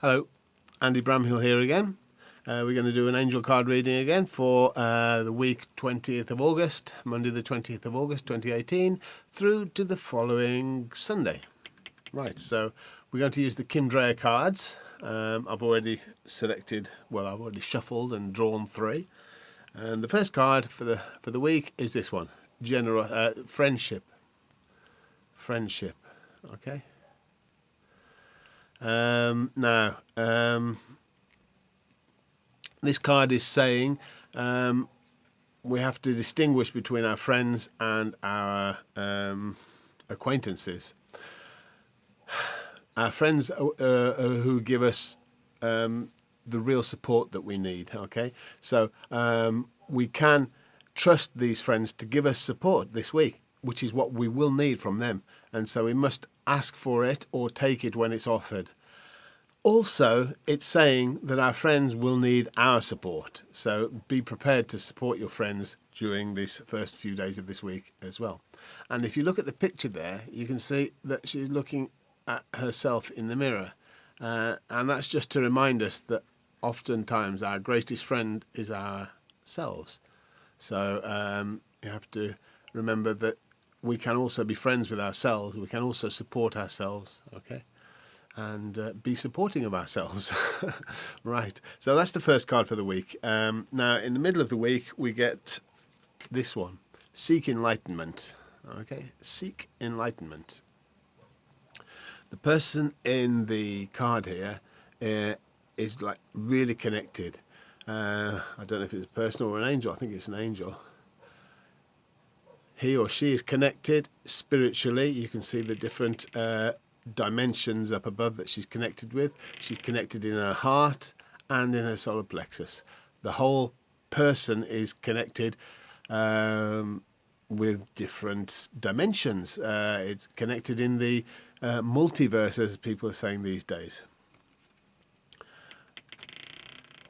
Hello, Andy Bramhill here again. We're going to do an angel card reading again for the week 20th of August, Monday the 20th of August 2018, through to the following Sunday. Right, so we're going to use the Kim Dreyer cards. I've already shuffled and drawn three. And the first card for the week is this one, friendship. Friendship, okay. This card is saying we have to distinguish between our friends and our acquaintances. Our friends who give us the real support that we need, okay? So we can trust these friends to give us support this week, which is what we will need from them. And so we must ask for it or take it when it's offered. Also, it's saying that our friends will need our support. So be prepared to support your friends during these first few days of this week as well. And if you look at the picture there, you can see that she's looking at herself in the mirror. And that's just to remind us that oftentimes our greatest friend is ourselves. So you have to remember that we can also be friends with ourselves. We can also support ourselves, okay? And be supporting of ourselves. Right, so that's the first card for the week. Now, in the middle of the week, we get this one, Seek Enlightenment. Okay, Seek Enlightenment. The person in the card here is like really connected. I don't know if it's a person or an angel. I think it's an angel. He or she is connected spiritually. You can see the different dimensions up above that she's connected with. She's connected in her heart and in her solar plexus. The whole person is connected with different dimensions. It's connected in the multiverse, as people are saying these days.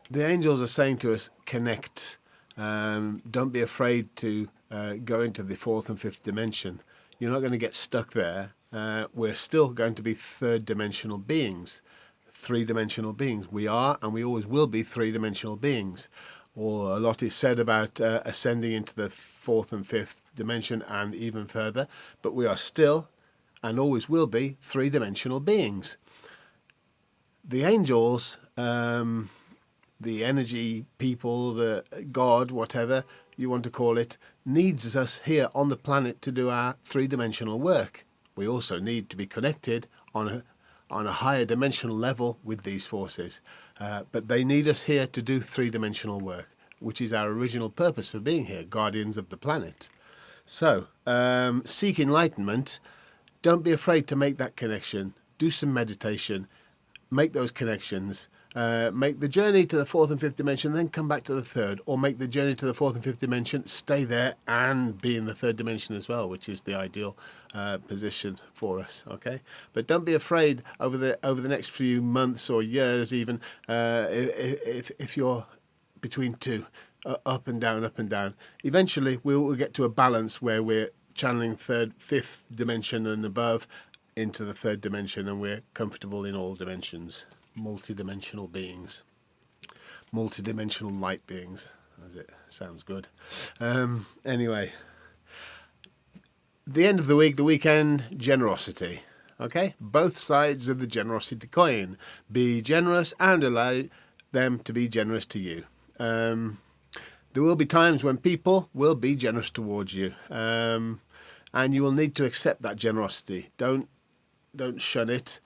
The angels are saying to us, connect. Don't be afraid to go into the fourth and fifth dimension. You're not going to get stuck there. We're still going to be third-dimensional beings, three-dimensional beings. We are, and we always will be, three-dimensional beings. Or a lot is said about ascending into the fourth and fifth dimension and even further, but we are still, and always will be, three-dimensional beings. The angels, the energy people, the God, whatever you want to call it, needs us here on the planet to do our three-dimensional work. We also need to be connected on a higher dimensional level with these forces. But they need us here to do three-dimensional work, which is our original purpose for being here, guardians of the planet. So, seek enlightenment. Don't be afraid to make that connection. Do some meditation. Make those connections. Make the journey to the fourth and fifth dimension, then come back to the third, or make the journey to the fourth and fifth dimension, stay there and be in the third dimension as well, which is the ideal position for us. Okay, but don't be afraid over the next few months or years, even if you're between two, up and down, up and down. Eventually, we'll get to a balance where we're channeling third, fifth dimension and above into the third dimension, and we're comfortable in all dimensions. Multi-dimensional beings, multi-dimensional light beings, as it sounds good. Anyway, the end of the week, the weekend, generosity. Okay, both sides of the generosity coin. Be generous and allow them to be generous to you. There will be times when people will be generous towards you, and you will need to accept that generosity. Don't shun it.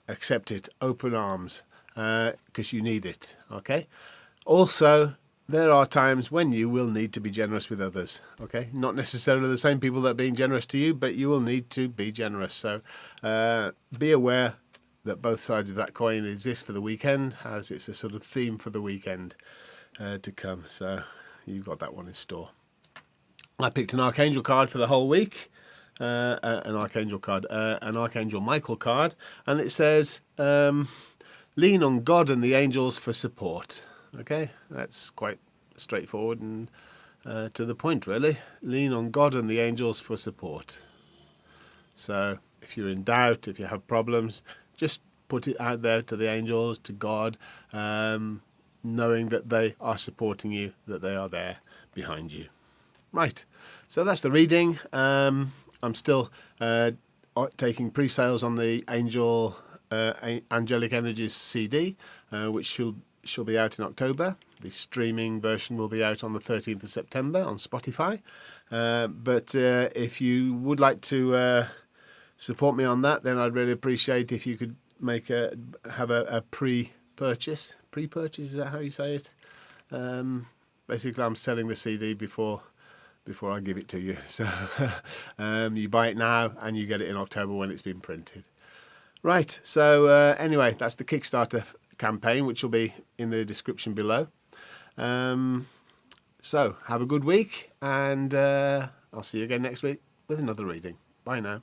Accept it, open arms, because you need it, okay? Also, there are times when you will need to be generous with others, okay? Not necessarily the same people that are being generous to you, but you will need to be generous. So be aware that both sides of that coin exist for the weekend, as it's a sort of theme for the weekend to come. So you've got that one in store. I picked an Archangel card for the whole week. An Archangel card, an Archangel Michael card, and it says, lean on God and the angels for support. Okay, that's quite straightforward and to the point, really. Lean on God and the angels for support. So if you're in doubt, if you have problems, just put it out there to the angels, to God, knowing that they are supporting you, that they are there behind you. Right, so that's the reading. I'm still taking pre-sales on the Angelic Energies CD, which shall be out in October. The streaming version will be out on the 13th of September on Spotify. But if you would like to support me on that, then I'd really appreciate if you could have a pre-purchase. Pre-purchase, is that how you say it? Basically, I'm selling the CD before I give it to you. So you buy it now and you get it in October when it's been printed. Right, so anyway, that's the Kickstarter campaign, which will be in the description below. So have a good week, and I'll see you again next week with another reading. Bye now.